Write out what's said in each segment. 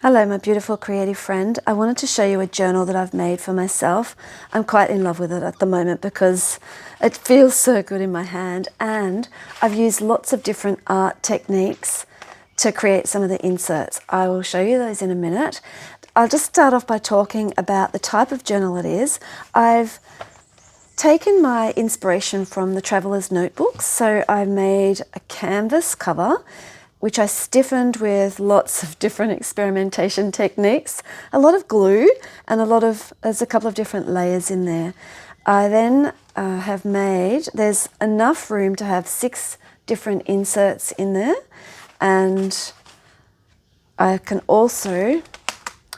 Hello, my beautiful creative friend. I wanted to show you a journal that I've made for myself. I'm quite in love with it at the moment because it feels so good in my hand, and I've used lots of different art techniques to create some of the inserts. I will show you those in a minute. I'll just start off by talking about the type of journal it is. I've taken my inspiration from the Traveller's Notebooks, so I made a canvas cover which I stiffened with lots of different experimentation techniques, a lot of glue, and there's a couple of different layers in there. I then have made, there's enough room to have 6 different inserts in there, and I can also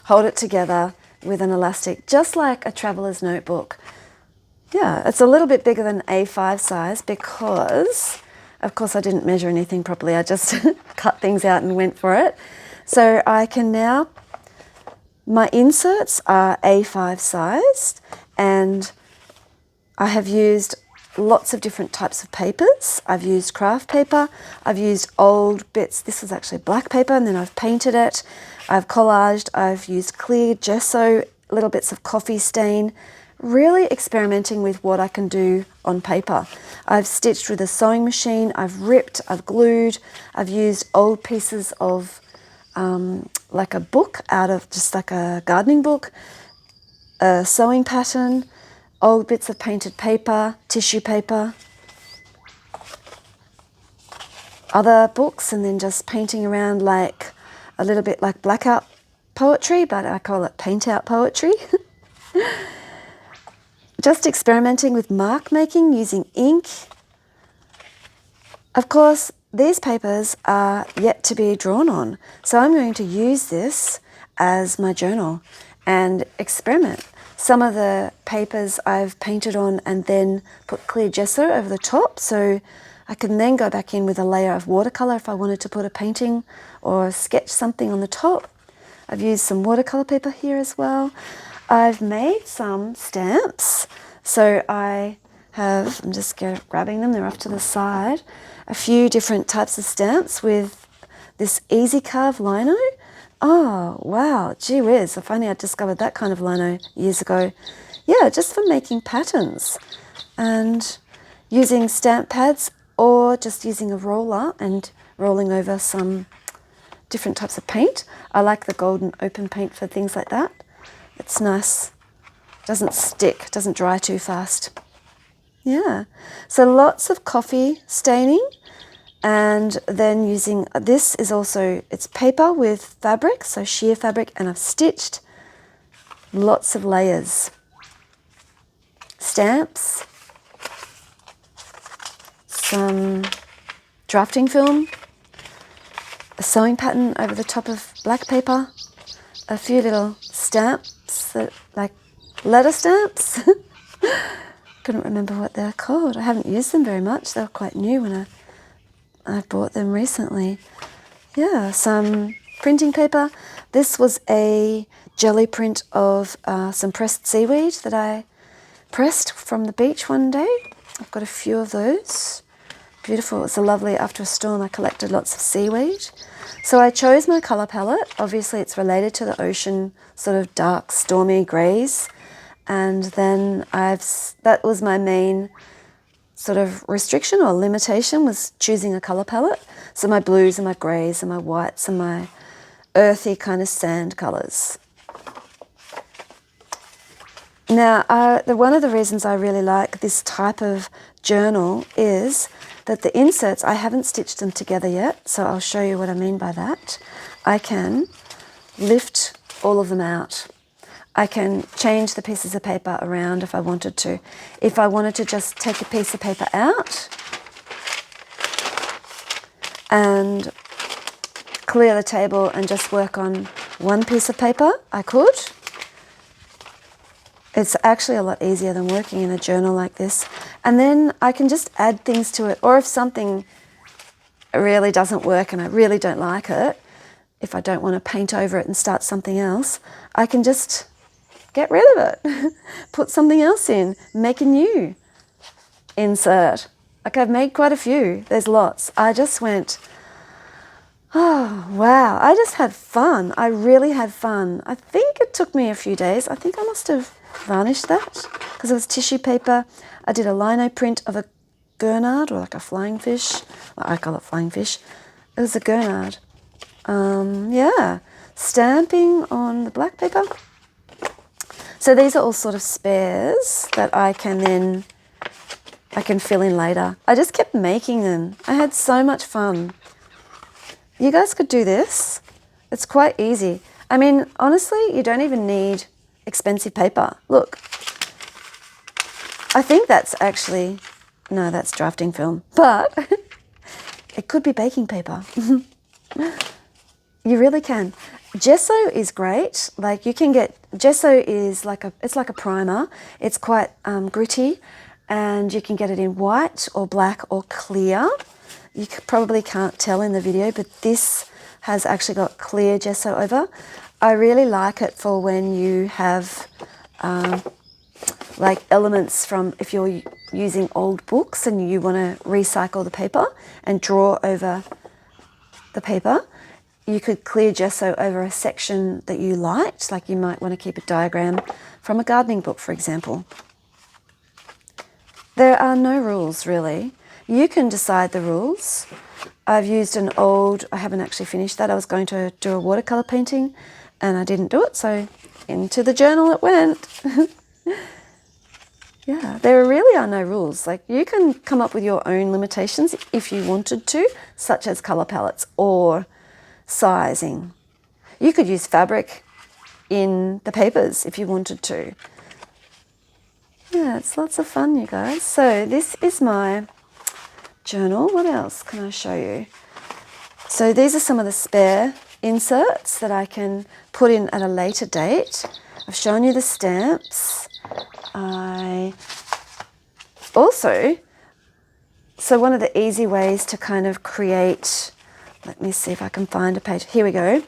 hold it together with an elastic, just like a traveller's notebook. Yeah, it's a little bit bigger than A5 size because, of course, I didn't measure anything properly. I just cut things out and went for it. So I can now, my inserts are A5 sized, and I have used lots of different types of papers. I've used craft paper, I've used old bits. This was actually black paper, and then I've painted it. I've collaged, I've used clear gesso, little bits of coffee stain, really experimenting with what I can do on paper. I've stitched with a sewing machine, I've ripped, I've glued, I've used old pieces of like a book out of just like a gardening book, a sewing pattern, old bits of painted paper, tissue paper, other books, and then just painting around like a little bit like blackout poetry, but I call it paint out poetry. Just experimenting with mark making using ink. Of course, these papers are yet to be drawn on, so I'm going to use this as my journal and experiment. Some of the papers I've painted on and then put clear gesso over the top, so I can then go back in with a layer of watercolour if I wanted to put a painting or sketch something on the top. I've used some watercolour paper here as well. I've made some stamps, so I'm just grabbing them, they're off to the side, a few different types of stamps with this easy carve lino. Oh wow, gee whiz, if only I discovered that kind of lino years ago. Yeah, just for making patterns and using stamp pads or just using a roller and rolling over some different types of paint. I like the golden open paint for things like that. It's nice, doesn't stick, doesn't dry too fast. Yeah, so lots of coffee staining, and then using, this is also, it's paper with fabric, so sheer fabric, and I've stitched lots of layers. Stamps, some drafting film, a sewing pattern over the top of black paper, a few little stamps, that, like letter stamps. Couldn't remember what they're called. I haven't used them very much. They were quite new when I bought them recently. Yeah, some printing paper. This was a jelly print of some pressed seaweed that I pressed from the beach one day. I've got a few of those. Beautiful. It's a lovely, after a storm I collected lots of seaweed. So I chose my colour palette. Obviously it's related to the ocean, sort of dark, stormy greys. And then that was my main sort of restriction or limitation, was choosing a colour palette. So my blues and my greys and my whites and my earthy kind of sand colours. Now, one of the reasons I really like this type of journal is that the inserts, I haven't stitched them together yet, so I'll show you what I mean by that. I can lift all of them out. I can change the pieces of paper around if I wanted to. If I wanted to just take a piece of paper out and clear the table and just work on one piece of paper, I could. It's actually a lot easier than working in a journal like this. And then I can just add things to it. Or if something really doesn't work and I really don't like it, if I don't want to paint over it and start something else, I can just get rid of it. Put something else in, make a new insert. Like I've made quite a few, there's lots. I just went, Oh, wow. I just had fun. I really had fun. I think it took me a few days. I think I must have varnished that because it was tissue paper. I did a lino print of a gurnard, or like a flying fish. Well, I call it flying fish. It was a gurnard. Yeah. Stamping on the black paper. So these are all sort of spares that I can fill in later. I just kept making them. I had so much fun. You guys could do this. It's quite easy. I mean, honestly, you don't even need expensive paper. Look, I think that's actually, no, that's drafting film, but it could be baking paper. You really can. Gesso is great. Like you can get, gesso is like it's like a primer. It's quite gritty, and you can get it in white or black or clear. You probably can't tell in the video, but this has actually got clear gesso over. I really like it for when you have like elements from, if you're using old books and you want to recycle the paper and draw over the paper. You could clear gesso over a section that you liked, like you might want to keep a diagram from a gardening book, for example. There are no rules, really. You can decide the rules. I've used an old, I haven't actually finished that. I was going to do a watercolour painting and I didn't do it, so into the journal it went. Yeah, there really are no rules. Like you can come up with your own limitations if you wanted to, such as colour palettes or sizing. You could use fabric in the papers if you wanted to. Yeah, it's lots of fun, you guys. So this is my journal. What else can I show you? So these are some of the spare inserts that I can put in at a later date. I've shown you the stamps. So one of the easy ways to kind of create, let me see if I can find a page. Here we go.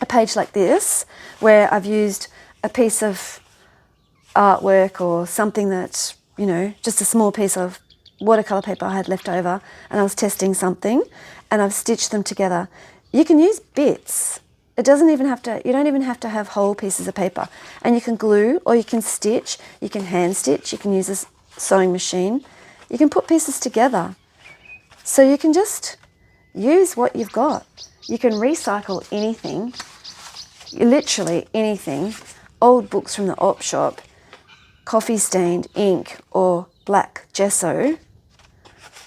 A page like this, where I've used a piece of artwork or something that, you know, just a small piece of watercolour paper I had left over, and I was testing something and I've stitched them together. You can use bits. It doesn't even have to, you don't even have to have whole pieces of paper. And you can glue, or you can stitch, you can hand stitch, you can use a sewing machine. You can put pieces together. So you can just use what you've got. You can recycle anything, literally anything. Old books from the op shop, coffee stained ink or black gesso,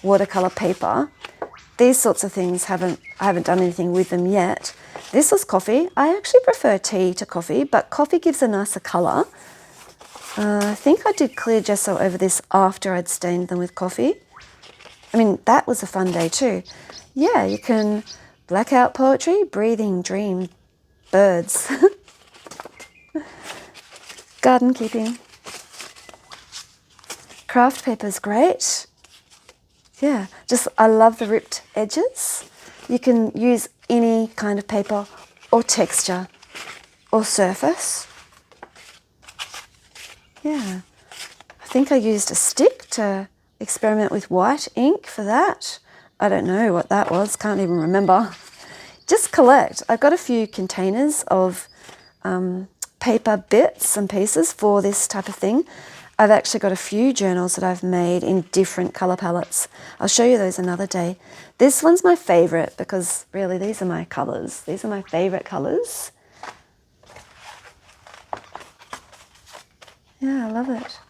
watercolour paper. These sorts of things I haven't done anything with them yet. This was coffee. I actually prefer tea to coffee, but coffee gives a nicer colour. I think I did clear gesso over this after I'd stained them with coffee. I mean, that was a fun day too. Yeah, you can black out poetry, breathing, dream, birds. Garden keeping. Craft paper's great. Yeah, just I love the ripped edges. You can use any kind of paper or texture or surface. Yeah, I think I used a stick to experiment with white ink for that. I don't know what that was, can't even remember. Just collect. I've got a few containers of paper bits and pieces for this type of thing. I've actually got a few journals that I've made in different colour palettes. I'll show you those another day. This one's my favourite because really these are my colours. These are my favourite colours. Yeah, I love it.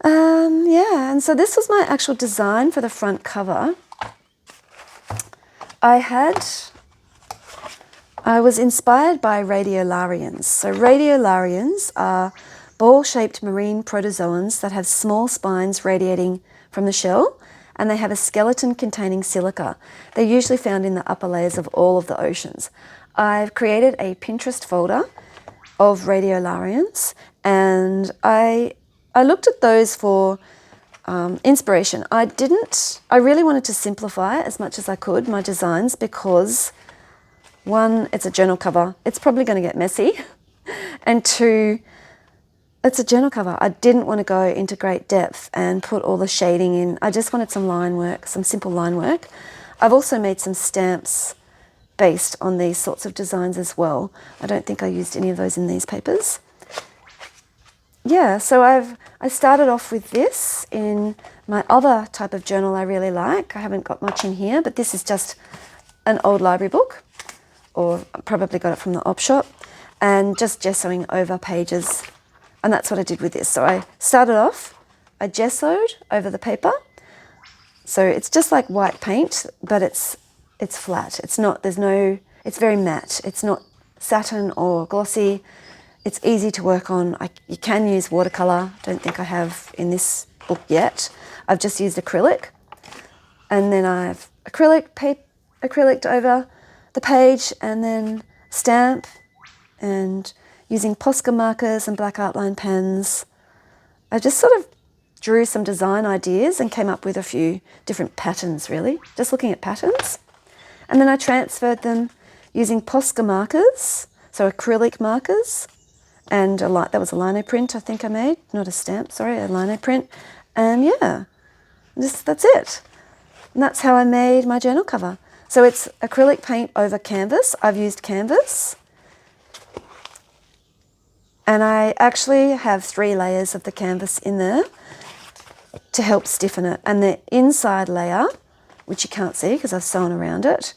Yeah, and so this was my actual design for the front cover. I was inspired by radiolarians. So radiolarians are ball-shaped marine protozoans that have small spines radiating from the shell, and they have a skeleton containing silica. They're usually found in the upper layers of all of the oceans. I've created a Pinterest folder of radiolarians, and I looked at those for inspiration. I really wanted to simplify as much as I could my designs because one, it's a journal cover. It's probably going to get messy. And two, it's a journal cover. I didn't want to go into great depth and put all the shading in. I just wanted some line work, some simple line work. I've also made some stamps based on these sorts of designs as well. I don't think I used any of those in these papers. Yeah, so I started off with this in my other type of journal I really like. I haven't got much in here, but this is just an old library book, or I probably got it from the op shop, and just gessoing over pages. And that's what I did with this. So I started off, I gessoed over the paper. So it's just like white paint, but it's flat. It's not, it's very matte. It's not satin or glossy. It's easy to work on. You can use watercolour. Don't think I have in this book yet. I've just used acrylic. And then I've acrylic over the page, and then stamp, and using Posca markers and black outline pens. I just sort of drew some design ideas and came up with a few different patterns, really, just looking at patterns. And then I transferred them using Posca markers, so acrylic markers, and that was a lino print I think I made, not a stamp, sorry, a lino print. And yeah, that's it. And that's how I made my journal cover. So it's acrylic paint over canvas. I've used canvas. And I actually have 3 layers of the canvas in there to help stiffen it. And the inside layer, which you can't see because I've sewn around it.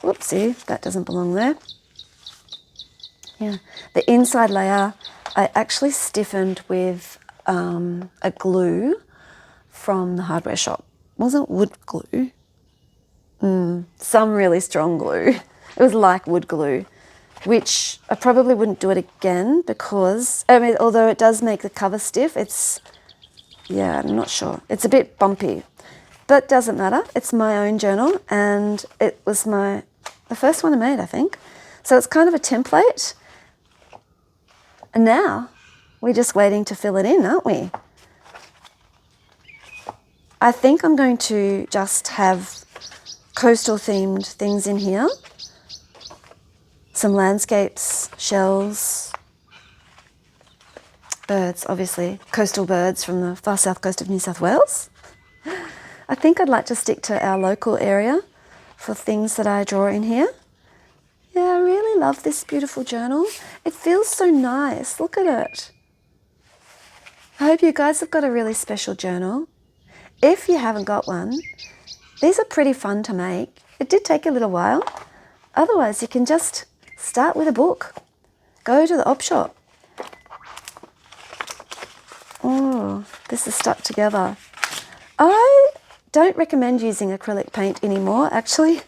Whoopsie, that doesn't belong there. Yeah, the inside layer I actually stiffened with a glue from the hardware shop. It wasn't wood glue. Some really strong glue. It was like wood glue, which I probably wouldn't do it again because, I mean, although it does make the cover stiff, yeah, I'm not sure. It's a bit bumpy, but doesn't matter. It's my own journal, and it was the first one I made, I think. So it's kind of a template. And now we're just waiting to fill it in, aren't we? I think I'm going to just have coastal themed things in here. Some landscapes, shells, birds, obviously. Coastal birds from the far south coast of New South Wales. I think I'd like to stick to our local area for things that I draw in here. Yeah, I really love this beautiful journal. It feels so nice. Look at it. I hope you guys have got a really special journal. If you haven't got one, these are pretty fun to make. It did take a little while. Otherwise, you can just start with a book. Go to the op shop. Oh, this is stuck together. I don't recommend using acrylic paint anymore, actually.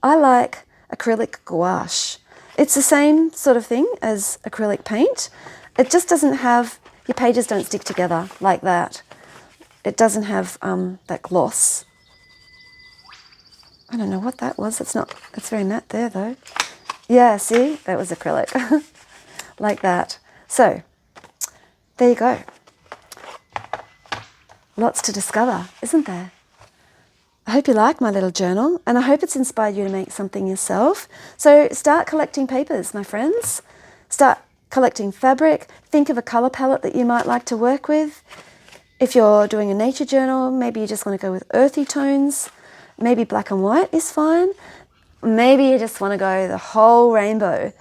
I like acrylic gouache. It's the same sort of thing as acrylic paint. It just doesn't have, your pages don't stick together like that. It doesn't have that gloss. I don't know what that was. It's very matte there though. Yeah, see, that was acrylic. Like that. So, there you go. Lots to discover, isn't there? I hope you like my little journal, and I hope it's inspired you to make something yourself. So start collecting papers, my friends. Start collecting fabric. Think of a colour palette that you might like to work with. If you're doing a nature journal, maybe you just want to go with earthy tones. Maybe black and white is fine. Maybe you just want to go the whole rainbow.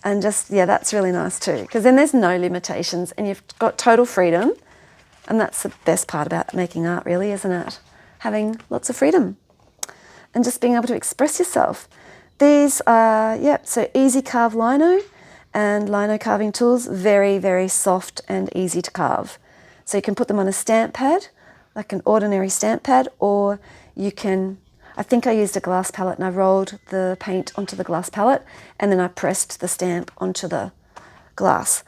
And just, yeah, that's really nice too, because then there's no limitations and you've got total freedom. And that's the best part about making art, really, isn't it? Having lots of freedom and just being able to express yourself. These are, so easy carve lino and lino carving tools, very, very soft and easy to carve. So you can put them on a stamp pad, like an ordinary stamp pad, or you can, I think I used a glass palette and I rolled the paint onto the glass palette and then I pressed the stamp onto the glass.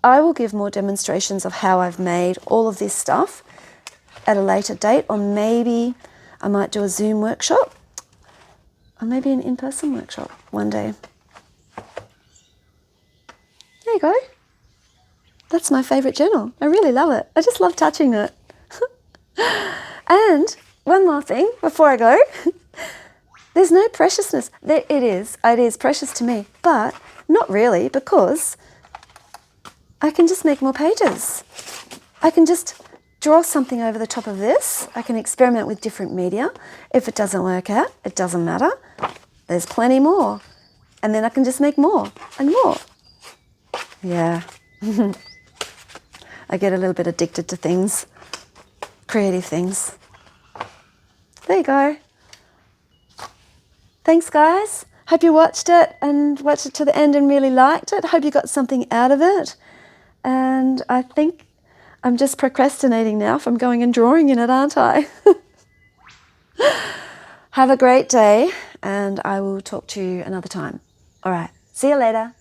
I will give more demonstrations of how I've made all of this stuff at a later date, or maybe I might do a Zoom workshop, or maybe an in-person workshop one day. There you go. That's my favourite journal. I really love it. I just love touching it. And one more thing before I go. There's no preciousness. It is precious to me, but not really, because I can just make more pages. I can just draw something over the top of this. I can experiment with different media. If it doesn't work out, it doesn't matter. There's plenty more. And then I can just make more and more. Yeah. I get a little bit addicted to things, creative things. There you go. Thanks, guys. Hope you watched it and watched it to the end and really liked it. Hope you got something out of it. And I think I'm just procrastinating now from going and drawing in it, aren't I? Have a great day, and I will talk to you another time. All right. See you later.